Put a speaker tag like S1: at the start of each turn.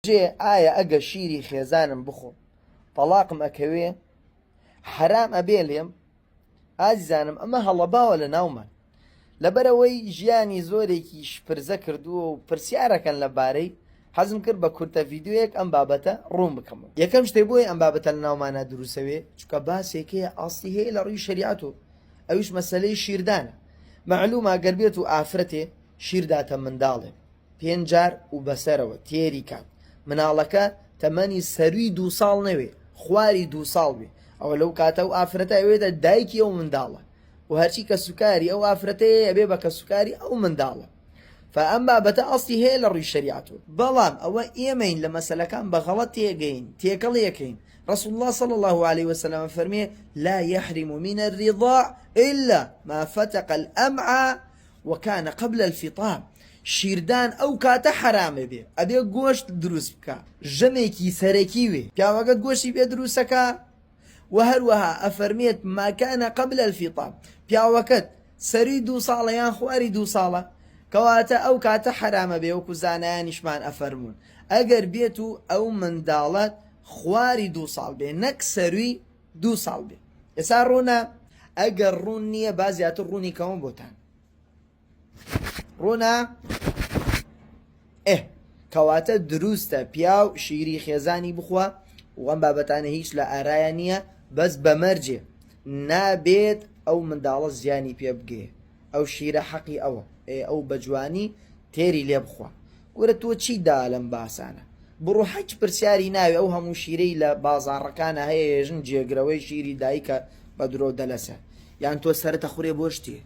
S1: جێ ئایا ئەگە شیری خێزانم بخۆم تەلاقم ئەکەوێ حرام ئەبێ لێم؟ ئازیزانم ئەمە هەڵەباوە لە ناومان لەبەرەوەی ژیانی زۆرێکی شپرزە کردووە و پرسیارەکەن لەبارەی حەزم کرد بە کورتە ڤیددیوەیەک ئەم بابەتە ڕوون بکەم. یەکەم شتێ بۆی ئەم بابەتە لە ناومانە دروسەوێ چکە باسێکەیە ئاستی هەیە لە ڕووی شەریعەت و ئەویش مەسەلەی شیردانە. مەعلومە گەر بێت و ئافرەتێ شیرداتە منداڵێ 5 جار و بەسەرەوە تێری کات مناڵەکە تەمەنی سەروی 2 ساڵ نەوێ خواری 2 ساڵ بێ ئەوە لەو کاتە و ئافرەتە ئەوێتە دایکی ئەو منداڵە و هەرچی کە سوکاری ئەو ئافرەتەیە ئەبێ بە کە سوکاری ئەو منداڵە. فئەم بابەتە ئەستی هەیە لە ڕووی شەریعەتەوە، بەڵام ئەوە ئێمەین لە مەسەلەکان بە غەڵەت تێگەین تێکەڵ یەکەین. رسول الله صلى الله عليه وسلم فرمي لا يحرم من الرضاع إلا ما فتق الأمعاء وكان قبل الفطام. شیردان ئەو کاتە حرامە بێ ئەبێ گۆشت دروست بکە ژەمێکی سەرەکی وێ پیاوەکەت گۆشتی پێ دروستەکە و هەروەها ئەفەرمێت ماکانە قبل الفطام پیاوەکەت سەری 2 ساڵە یان خواری 2 ساڵە کەواتە ئەو کاتە حرامە بێ وەکو زانایانیشمان ئەفەرمون ئەگەر بێت و ئەو منداڵەت خواری 2 ساڵ بێ نەک سەروی 2 ساڵ بێ. ئێستا ڕوونە ئەگەر ڕوون نییە با زیاتر ڕوونی کەون بۆتان ڕوونە کەواتە دروستە پیاو شیری خێزانی بخوا وەم بابەتانە هیچ لە ئارایە نییە بەس بەمەرجێ نابێت ئەو منداڵە زیانی پێ بگێ ئەو شیرە حەقی ئەوە ئەو بەجوانی تێری لێ بخوا. گورە تۆ چی دا لەم باسانە بڕۆ هیچ پرسیاری ناوێ ئەو هەموو شیرەی لە بازاڕەکانە هەیە ێژن جێگرەوەی شیری دایکە بە درۆ دەلەسە یان تۆ سەرەتە خوڕێ بۆ شتێ